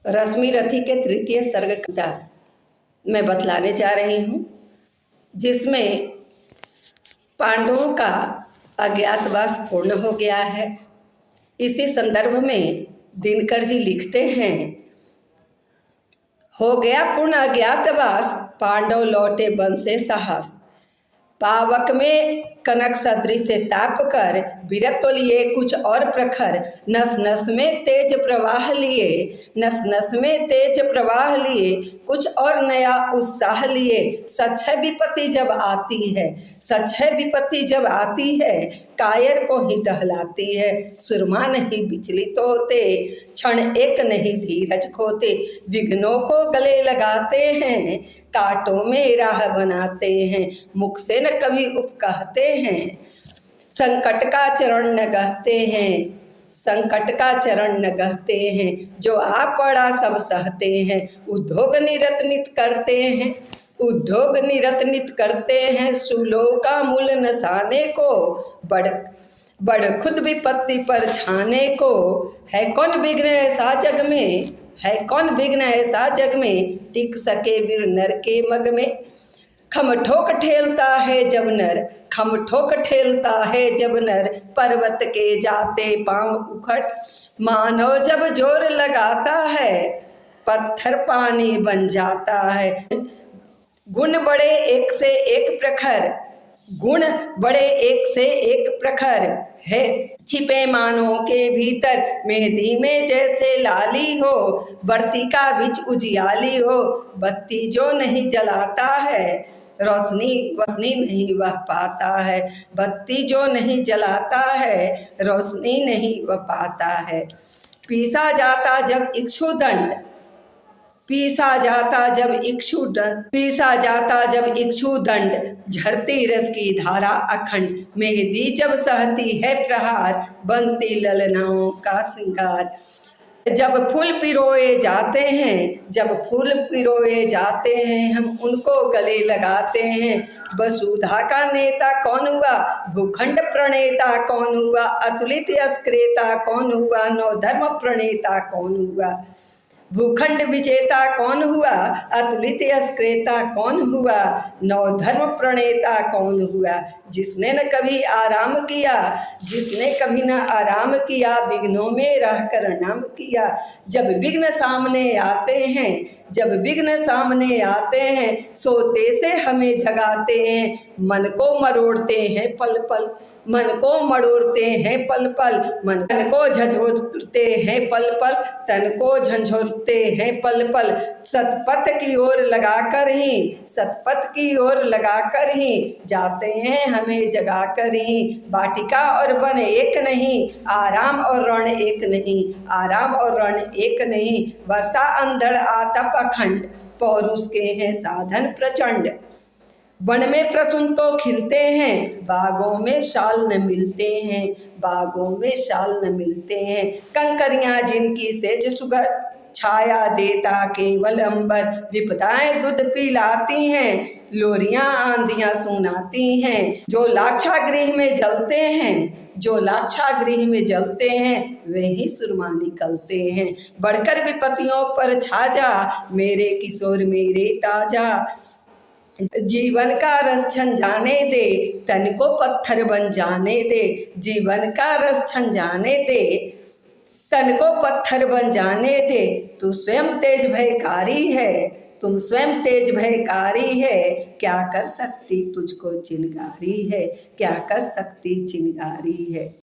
रश्मि रथी के तृतीय सर्ग कविता मैं बतलाने जा रही हूँ, जिसमें पांडवों का अज्ञातवास पूर्ण हो गया है। इसी संदर्भ में दिनकर जी लिखते हैं, हो गया पूर्ण अज्ञातवास, पांडव लौटे वन से साहस। पावक में कनक सदृश से ताप कर, विरत तो लिए कुछ और प्रखर। नस नस में तेज प्रवाह लिए, नस नस में तेज प्रवाह लिए, कुछ और नया उत्साह लिए। सच है विपत्ति जब आती है, सच है विपत्ति जब आती है, कायर को ही दहलाती है। सुरमा नहीं विचलित होते, क्षण एक नहीं धीरज खोते। विघ्नों को गले लगाते हैं, कांटों में राह बनाते हैं। मुख से न कभी उप कहते हैं, संकट का चरण न गहते हैं, संकट का चरण न गहते हैं। जो आ पड़ा सब सहते हैं, उद्योग निरत नित करते हैं, उद्योग निरत नित करते हैं। सूलों का मूल नसाने को, बड़ खुद विपत्ति पर छाने को। है कौन विघ्न ऐसा जग में, है कौन विघ्न ऐसा जग में, टिक सके वीर नर के मग में। खम ठोक ठेलता है जब नर, खम ठोक ठेलता है जब नर, पर्वत के जाते पांव उखड़। मानव जब जोर लगाता है, पत्थर पानी बन जाता है। गुण बड़े एक से एक प्रखर, गुण बड़े एक से एक प्रखर है। छिपे मानों के भीतर, मेहंदी में जैसे लाली हो, बरती का बीच उजियाली हो। बत्ती जो नहीं जलाता है, रोशनी रोशनी नहीं वह पाता है। बत्ती जो नहीं जलाता है, रोशनी नहीं वह पाता है। पीसा जाता जब इक्षुदंड, पीसा जाता जब इक्षुदंड, पीसा जाता जब इक्षुदंड, झरती रस की धारा अखंड। मेहंदी जब सहती है प्रहार, बनती ललनाओं का श्रृंगार। जब फूल पिरोए जाते हैं, जब फूल पिरोए जाते हैं, हम उनको गले लगाते हैं। वसुधा का नेता कौन हुआ, भूखंड प्रणेता कौन हुआ, अतुलित अस्क्रेता कौन हुआ, नवधर्म प्रणेता कौन हुआ। भूखंड विजेता कौन हुआ, अतुलित अस्क्रेता कौन हुआ, नवधर्म प्रणेता कौन हुआ। जिसने न कभी आराम किया, जिसने कभी न आराम किया, विघ्नों में रहकर नाम किया। जब विघ्न सामने आते हैं, जब विघ्न सामने आते हैं, सोते से हमें जगाते हैं। मन को मरोड़ते हैं पल पल, मन को मरोड़ते हैं पल पल, मन तन को झंझोरते हैं पल पल, तन को झंझोरते हैं पल पल। सतपथ की ओर लगाकर ही, सतपथ की ओर लगाकर ही, जाते हैं हमें जगाकर ही। वाटिका और वन एक नहीं, आराम और रण एक नहीं, आराम और रण एक नहीं। वर्षा अंधड़ आतप अखंड, पौरुष के हैं साधन प्रचंड। वन में प्रसून तो खिलते हैं, बागों में शाल न मिलते हैं, बागों में शाल न मिलते हैं। कंकरियां जिनकी सेज सुगर, छाया देता केवल अंबर। विपदाएं दूध पिलाती हैं, लोरियां आंधियां सुनाती हैं। जो लाक्षागृह में जलते हैं, जो लाक्षागृह में जलते हैं, वे ही सुरमा निकलते हैं। बढ़कर विपत्तियों पर छा जा, मेरे किशोर मेरे ताजा। जीवन का रस छन जाने दे, तन को पत्थर बन जाने दे। जीवन का रस छन जाने दे, तन को पत्थर बन जाने दे। तू स्वयं तेज भयकारी है, तुम स्वयं तेज भयकारी है। क्या कर सकती तुझको चिंगारी है, क्या कर सकती चिंगारी है।